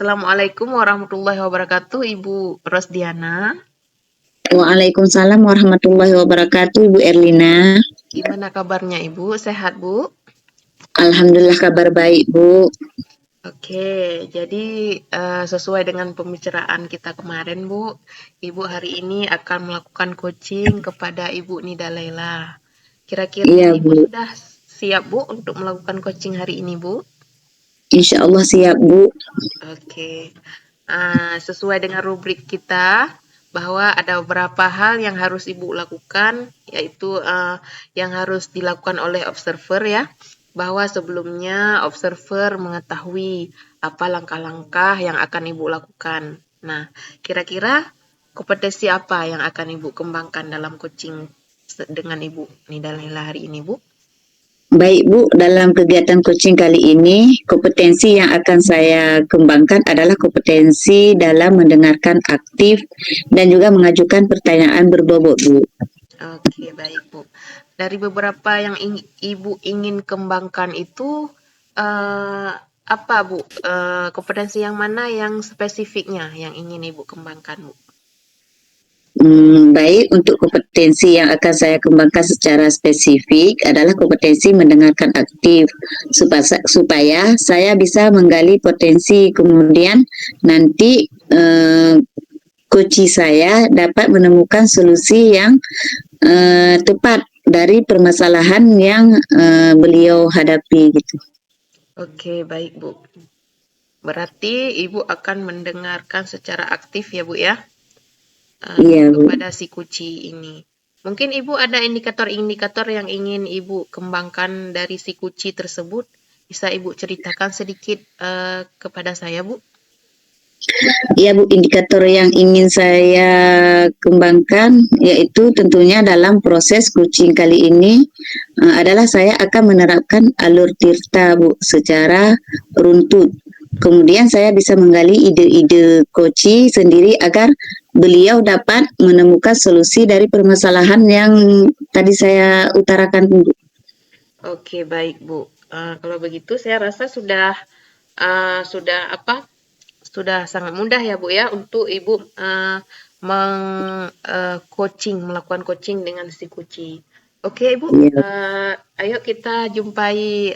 Assalamualaikum warahmatullahi wabarakatuh, Ibu Rosdiana. Waalaikumsalam warahmatullahi wabarakatuh, Ibu Erlina. Gimana kabarnya Ibu? Sehat, Bu? Alhamdulillah kabar baik, Bu. Oke, jadi sesuai dengan pembicaraan kita kemarin, Bu, Ibu hari ini akan melakukan coaching kepada Ibu Nida Laila. Kira-kira Iya, Ibu Bu. sudah siap, Bu, untuk melakukan coaching hari ini, Bu? Insya Allah siap, Bu. Oke, sesuai dengan rubrik kita bahwa ada beberapa hal yang harus Ibu lakukan, yaitu yang harus dilakukan oleh observer ya, bahwa sebelumnya observer mengetahui apa langkah-langkah yang akan Ibu lakukan. Nah, kira-kira kompetensi apa yang akan Ibu kembangkan dalam coaching dengan Ibu Nida Laila hari ini, Bu? Baik, Bu. Dalam kegiatan coaching kali ini, kompetensi yang akan saya kembangkan adalah kompetensi dalam mendengarkan aktif dan juga mengajukan pertanyaan berbobot, Bu. Oke, baik, Bu. Dari beberapa yang Ibu ingin kembangkan itu, apa, Bu? Kompetensi yang mana yang spesifiknya yang ingin Ibu kembangkan, Bu? Baik, untuk kompetensi yang akan saya kembangkan secara spesifik adalah kompetensi mendengarkan aktif supaya saya bisa menggali potensi, kemudian nanti coach saya dapat menemukan solusi yang tepat dari permasalahan yang beliau hadapi gitu. Oke, baik, Bu. Berarti Ibu akan mendengarkan secara aktif ya, Bu ya? Iya, Bu. Kepada si kuci ini. Mungkin Ibu ada indikator-indikator yang ingin Ibu kembangkan dari si kuci tersebut. Bisa Ibu ceritakan sedikit kepada saya, Bu? Ya, Bu, indikator yang ingin saya kembangkan yaitu tentunya dalam proses coaching kali ini adalah saya akan menerapkan alur tirta, Bu, secara runtut. Kemudian saya bisa menggali ide-ide coaching sendiri agar beliau dapat menemukan solusi dari permasalahan yang tadi saya utarakan, Bu. Oke, baik, Bu. Kalau begitu saya rasa sudah sudah sangat mudah ya, Bu ya, untuk Ibu melakukan coaching dengan si kuci. Oke, Ibu, Ya, ayo kita jumpai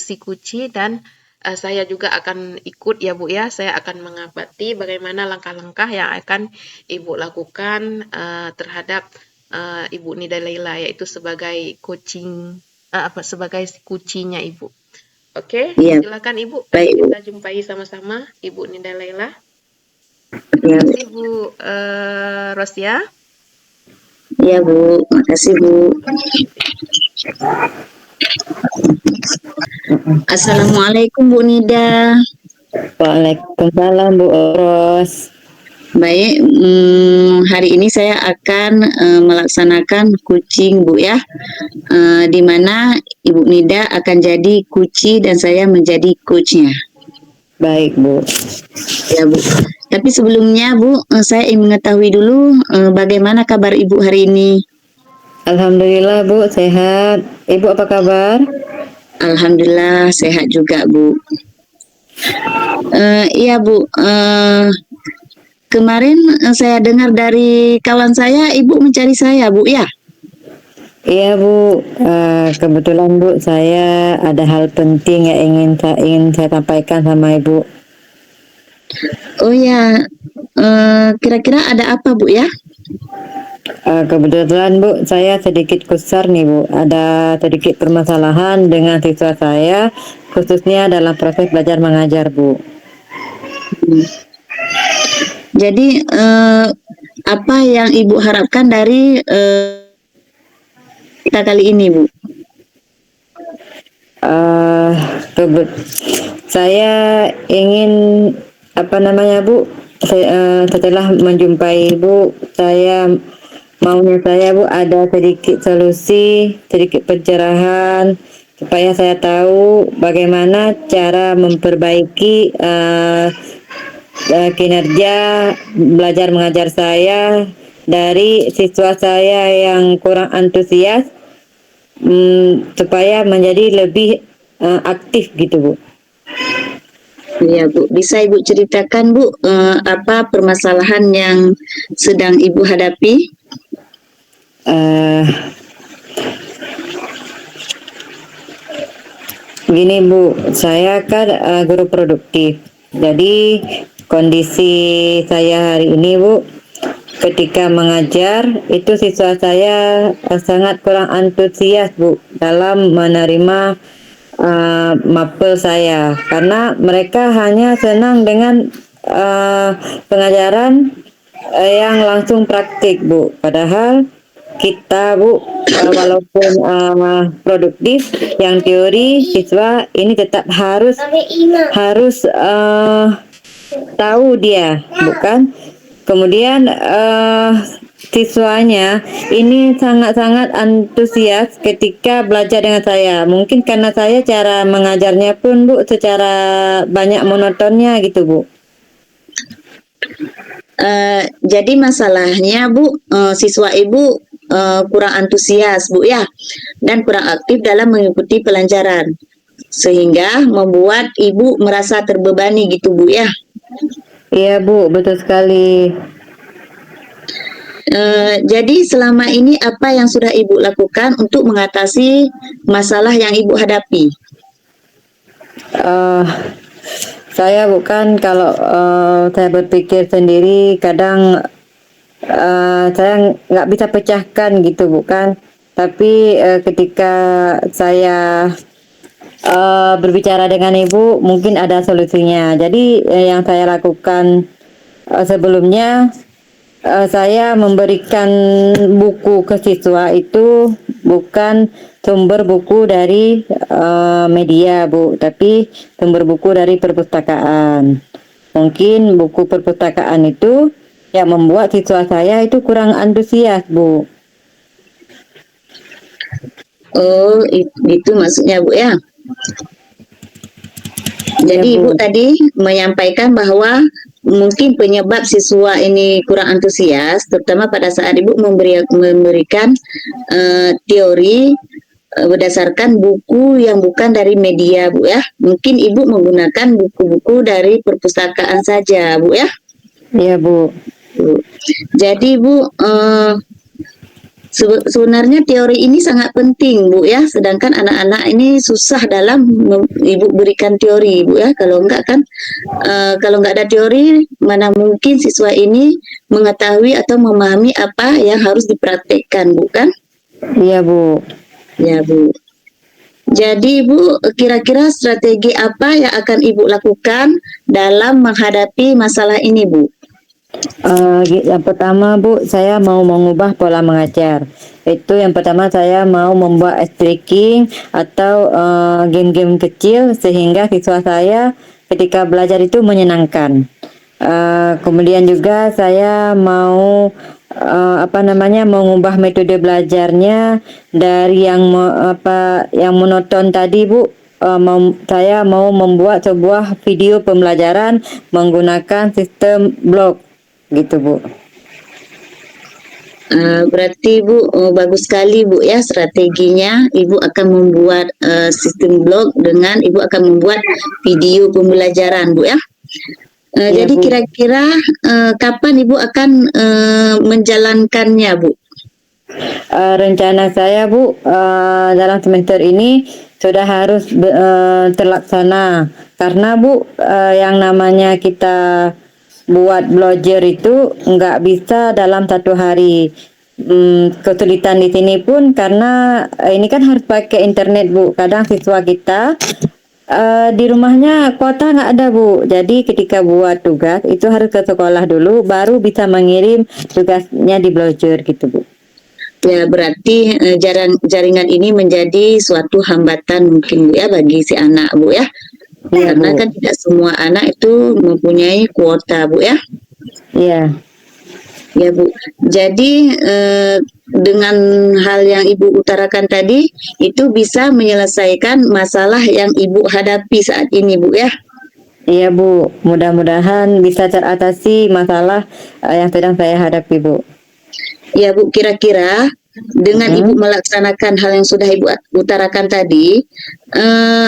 si kuci dan saya juga akan ikut ya, Bu ya. Saya akan mengamati bagaimana langkah-langkah yang akan Ibu lakukan terhadap Ibu Nida Laila, yaitu sebagai coaching sebagai si kucinya Ibu. Oke, ya, silakan Ibu. baik, Bu. Kita jumpai sama-sama Ibu Nida Laila. Ya, Terima Bu. kasih Bu Rosia. Ya, Bu. Makasih, Bu. Assalamualaikum, Bu Nida. Waalaikumsalam Bu Ros. Baik, hari ini saya akan melaksanakan coaching, Bu ya, di mana Ibu Nida akan jadi coach dan saya menjadi coachnya. Baik Bu. Ya, Bu. Tapi sebelumnya, Bu, saya ingin mengetahui dulu bagaimana kabar Ibu hari ini. Alhamdulillah Bu sehat. Ibu apa kabar? Alhamdulillah sehat juga, Bu. Iya, Bu. Kemarin saya dengar dari kawan saya, Ibu mencari saya, Bu ya? Iya Bu. Kebetulan Bu saya ada hal penting yang ingin saya sampaikan sama Ibu. Oh ya, kira-kira ada apa, Bu ya? Kebetulan Bu saya sedikit kusar nih Bu. Ada sedikit permasalahan dengan siswa saya, khususnya dalam proses belajar mengajar Bu. Jadi apa yang Ibu harapkan dari kita kali ini, Bu? Saya ingin Bu, setelah menjumpai Ibu, maunya saya Bu ada sedikit solusi, sedikit pencerahan supaya saya tahu bagaimana cara memperbaiki kinerja belajar mengajar saya dari siswa saya yang kurang antusias supaya menjadi lebih aktif gitu Bu. Ya Bu, bisa Ibu ceritakan Bu, apa permasalahan yang sedang Ibu hadapi? Eh, Gini Bu, saya kan guru produktif. Jadi kondisi saya hari ini Bu, ketika mengajar itu siswa saya sangat kurang antusias Bu dalam menerima mapel saya, karena mereka hanya senang dengan pengajaran yang langsung praktik Bu. Padahal kita Bu, walaupun produktif, yang teori siswa ini tetap harus tahu dia, bukan? Kemudian siswanya ini sangat-sangat antusias ketika belajar dengan saya. Mungkin karena saya cara mengajarnya pun Bu secara banyak monotonnya gitu Bu. Jadi masalahnya Bu, siswa Ibu kurang antusias Bu ya, dan kurang aktif dalam mengikuti pelajaran, sehingga membuat Ibu merasa terbebani gitu Bu ya. Iya Bu, betul sekali. Jadi selama ini apa yang sudah Ibu lakukan untuk mengatasi masalah yang Ibu hadapi? Eh, saya bukan, kalau saya berpikir sendiri kadang saya nggak bisa pecahkan gitu bukan, tapi ketika saya berbicara dengan ibu mungkin ada solusinya. Jadi yang saya lakukan sebelumnya, saya memberikan buku ke siswa itu bukan sumber buku dari media Bu, tapi sumber buku dari perpustakaan. Mungkin buku perpustakaan itu yang membuat siswa saya itu kurang antusias Bu. Oh, itu maksudnya Bu ya. Jadi Ya, Ibu Bu. tadi menyampaikan bahwa mungkin penyebab siswa ini kurang antusias, terutama pada saat Ibu memberikan teori berdasarkan buku yang bukan dari media Bu ya. Mungkin Ibu menggunakan buku-buku dari perpustakaan saja Bu ya. Iya Bu. Jadi Bu, sebenarnya teori ini sangat penting Bu ya, sedangkan anak-anak ini susah dalam Ibu berikan teori Bu ya. Kalau enggak kan, kalau enggak ada teori, mana mungkin siswa ini mengetahui atau memahami apa yang harus dipraktekkan Bu kan? Iya Bu. Ya Bu. Jadi Bu, kira-kira strategi apa yang akan Ibu lakukan dalam menghadapi masalah ini Bu? Yang pertama Bu, saya mau mengubah pola mengajar. Itu yang pertama, saya mau membuat ice breaking atau game-game kecil sehingga siswa saya ketika belajar itu menyenangkan. Kemudian juga saya mau mengubah metode belajarnya dari yang monoton tadi Bu. Saya mau membuat sebuah video pembelajaran menggunakan sistem blog gitu Bu. Berarti Bu, bagus sekali Bu ya strateginya. Ibu akan membuat sistem blog dengan Ibu akan membuat video pembelajaran Bu ya. Iya, Jadi Bu. kira-kira kapan Ibu akan menjalankannya Bu? Rencana saya Bu, dalam semester ini sudah harus terlaksana, karena Bu, yang namanya kita buat blogger itu nggak bisa dalam satu hari. Kesulitan di sini pun karena ini kan harus pakai internet Bu. Kadang siswa kita di rumahnya kuota nggak ada Bu. Jadi ketika buat tugas itu harus ke sekolah dulu, baru bisa mengirim tugasnya di blogger gitu Bu. Ya berarti jaringan ini menjadi suatu hambatan mungkin Bu ya bagi si anak Bu ya. Iya Karena Bu. kan tidak semua anak itu mempunyai kuota Bu ya. Iya. Ya Bu. Jadi dengan hal yang Ibu utarakan tadi itu bisa menyelesaikan masalah yang Ibu hadapi saat ini Bu ya. Iya Bu, mudah-mudahan bisa teratasi masalah yang sedang saya hadapi Bu. Ya Bu, kira-kira dengan Ibu melaksanakan hal yang sudah Ibu utarakan tadi,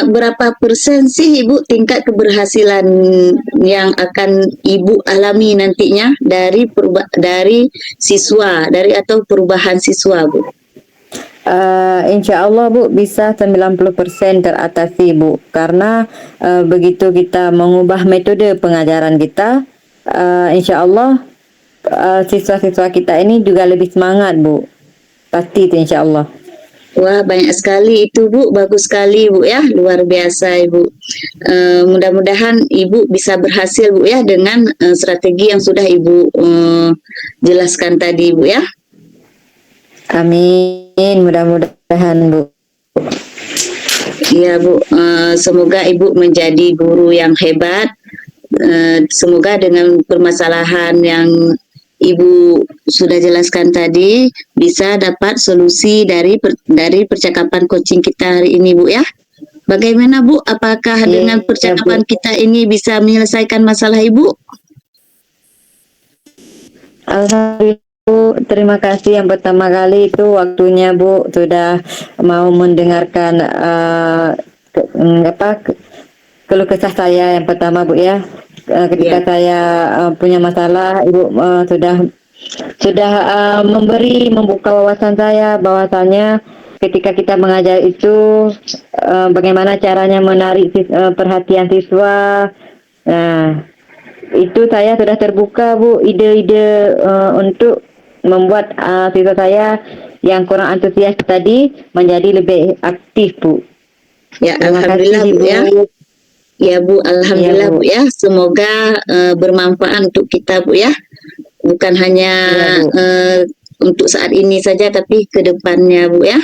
berapa persen sih Ibu tingkat keberhasilan yang akan Ibu alami nantinya dari dari siswa, dari atau perubahan siswa, Bu? Insya Allah Bu bisa 90% teratasi Bu, karena begitu kita mengubah metode pengajaran kita, insya Allah siswa-siswa kita ini juga lebih semangat Bu, pasti itu insya Allah. Wah, banyak sekali itu Bu, bagus sekali Bu ya, luar biasa Ibu. Mudah-mudahan Ibu bisa berhasil Bu ya dengan strategi yang sudah Ibu jelaskan tadi Bu ya. Amin, mudah-mudahan Bu. Iya Bu, semoga Ibu menjadi guru yang hebat. Semoga dengan permasalahan yang Ibu sudah jelaskan tadi bisa dapat solusi dari percakapan coaching kita hari ini Bu ya. Bagaimana Bu? Apakah dengan percakapan kita ini bisa menyelesaikan masalah Ibu? Alhamdulillah Bu, terima kasih yang pertama kali itu waktunya Bu sudah mau mendengarkan keluh kesah saya yang pertama Bu ya. Ketika saya punya masalah, Ibu sudah membuka wawasan saya bahwasanya ketika kita mengajar itu bagaimana caranya menarik perhatian siswa. Nah, itu saya sudah terbuka Bu, ide-ide untuk membuat siswa saya yang kurang antusias tadi menjadi lebih aktif Bu. Ya, alhamdulillah Bu ya. Ya Bu, alhamdulillah Bu ya. Semoga bermanfaat untuk kita Bu ya. Bukan hanya untuk saat ini saja, tapi ke depannya Bu ya.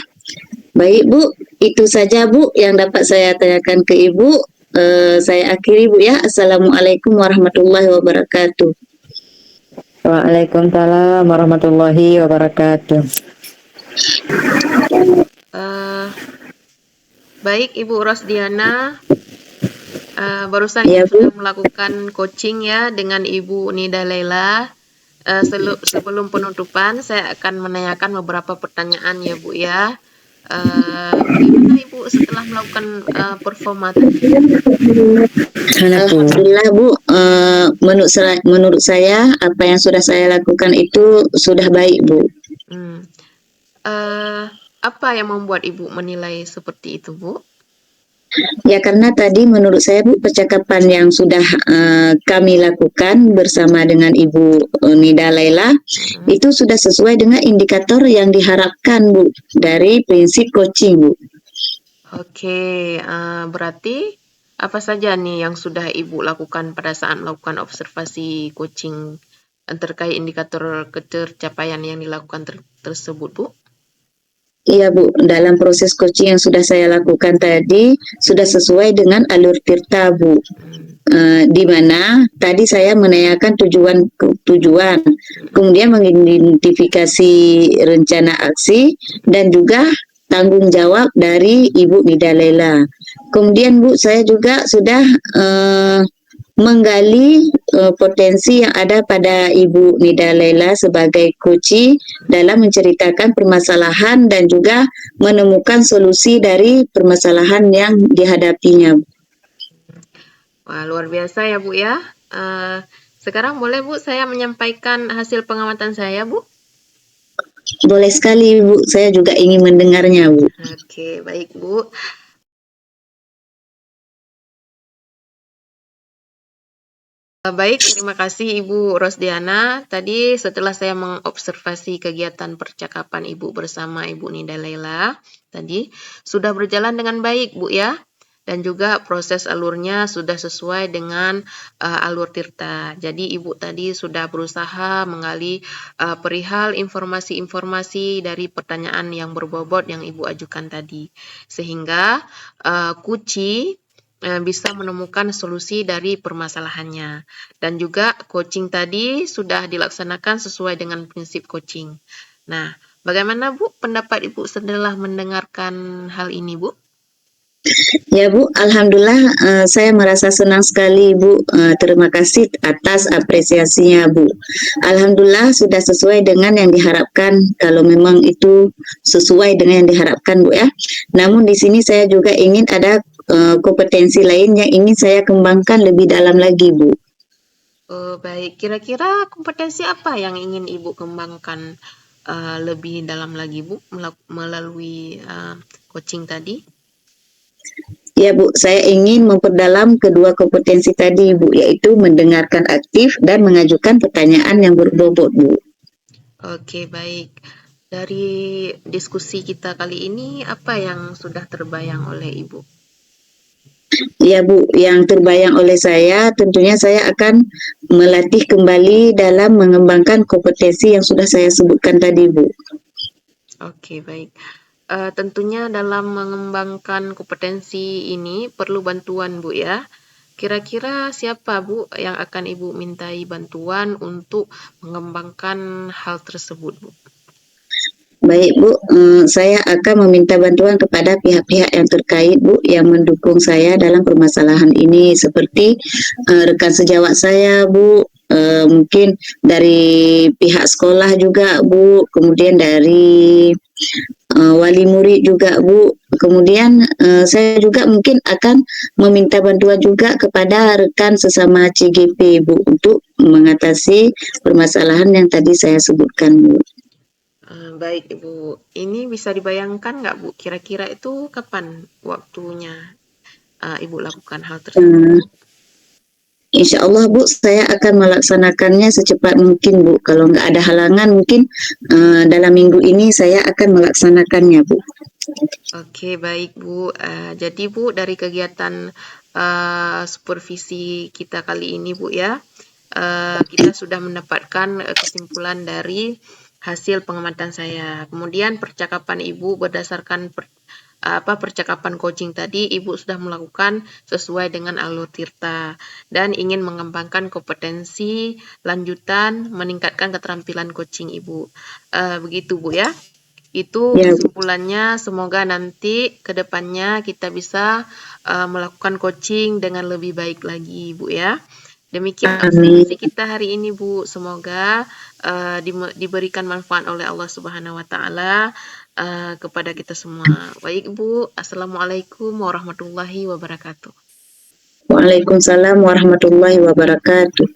Baik Bu, itu saja Bu yang dapat saya tanyakan ke Ibu. Saya akhiri Bu ya. Assalamualaikum warahmatullahi wabarakatuh. Waalaikumsalam warahmatullahi wabarakatuh. Baik Ibu Rosdiana, barusan Ibu sudah melakukan coaching ya dengan Ibu Nida Laila. Sebelum penutupan, saya akan menanyakan beberapa pertanyaan ya Bu ya. Bagaimana Ibu setelah melakukan performa tadi? Alhamdulillah Bu, menurut saya apa yang sudah saya lakukan itu sudah baik Bu. Apa yang membuat Ibu menilai seperti itu Bu? Ya karena tadi menurut saya Bu, percakapan yang sudah kami lakukan bersama dengan Ibu Nida Laila itu sudah sesuai dengan indikator yang diharapkan Bu dari prinsip coaching Bu. Oke, berarti apa saja nih yang sudah Ibu lakukan pada saat melakukan observasi coaching terkait indikator ketercapaian yang dilakukan tersebut Bu? Iya Bu, dalam proses coaching yang sudah saya lakukan tadi sudah sesuai dengan alur tirta Bu. Di mana tadi saya menanyakan tujuan, kemudian mengidentifikasi rencana aksi dan juga tanggung jawab dari Ibu Nida Laila. Kemudian Bu, saya juga sudah menggali potensi yang ada pada Ibu Nida Laila sebagai coach dalam menceritakan permasalahan dan juga menemukan solusi dari permasalahan yang dihadapinya. Wah, luar biasa ya Bu ya. Sekarang boleh Bu saya menyampaikan hasil pengamatan saya Bu? Boleh sekali Bu, saya juga ingin mendengarnya Bu. Oke, baik Bu. Baik, terima kasih Ibu Rosdiana. Tadi setelah saya mengobservasi kegiatan percakapan Ibu bersama Ibu Nida Laila, tadi sudah berjalan dengan baik Bu ya. Dan juga proses alurnya sudah sesuai dengan alur tirta. Jadi Ibu tadi sudah berusaha menggali perihal informasi-informasi dari pertanyaan yang berbobot yang Ibu ajukan tadi. Sehingga Kuci bisa menemukan solusi dari permasalahannya. Dan juga coaching tadi sudah dilaksanakan sesuai dengan prinsip coaching. Nah, bagaimana Bu pendapat Ibu setelah mendengarkan hal ini Bu? Ya Bu, alhamdulillah saya merasa senang sekali Bu. Terima kasih atas apresiasinya Bu. Alhamdulillah sudah sesuai dengan yang diharapkan. Kalau memang itu sesuai dengan yang diharapkan Bu ya. Namun di sini saya juga ingin ada kompetensi lain yang ingin saya kembangkan lebih dalam lagi Bu. Oh, baik. Kira-kira kompetensi apa yang ingin Ibu kembangkan lebih dalam lagi, Bu, melalui coaching tadi? Ya Bu, saya ingin memperdalam kedua kompetensi tadi Bu, yaitu mendengarkan aktif dan mengajukan pertanyaan yang berbobot Bu. Oke, baik. Dari diskusi kita kali ini, apa yang sudah terbayang oleh Ibu? Ya Bu, yang terbayang oleh saya tentunya saya akan melatih kembali dalam mengembangkan kompetensi yang sudah saya sebutkan tadi Bu. Oke, baik. Tentunya dalam mengembangkan kompetensi ini perlu bantuan Bu ya. Kira-kira siapa Bu yang akan Ibu mintai bantuan untuk mengembangkan hal tersebut Bu? Baik Bu, saya akan meminta bantuan kepada pihak-pihak yang terkait Bu yang mendukung saya dalam permasalahan ini seperti rekan sejawat saya Bu, mungkin dari pihak sekolah juga Bu, kemudian dari wali murid juga Bu. Kemudian saya juga mungkin akan meminta bantuan juga kepada rekan sesama CGP Bu untuk mengatasi permasalahan yang tadi saya sebutkan Bu. Baik Ibu, ini bisa dibayangkan nggak Bu, kira-kira itu kapan waktunya Ibu lakukan hal tersebut? Hmm, Insya Allah Bu, saya akan melaksanakannya secepat mungkin Bu. Kalau nggak ada halangan mungkin dalam minggu ini saya akan melaksanakannya Bu. Oke, baik Bu. Jadi Bu, dari kegiatan supervisi kita kali ini Bu ya, kita sudah mendapatkan kesimpulan dari hasil pengamatan saya. Kemudian percakapan Ibu berdasarkan percakapan coaching tadi, Ibu sudah melakukan sesuai dengan alur Tirta dan ingin mengembangkan kompetensi lanjutan, meningkatkan keterampilan coaching Ibu. Begitu Bu ya. Itu Ya Bu. kesimpulannya, semoga nanti ke depannya kita bisa melakukan coaching dengan lebih baik lagi, Bu ya. Demikian Amin. observasi kita hari ini, Bu. Semoga diberikan manfaat oleh Allah Subhanahu wa taala kepada kita semua. Baik, Bu. Assalamualaikum warahmatullahi wabarakatuh. Waalaikumsalam warahmatullahi wabarakatuh.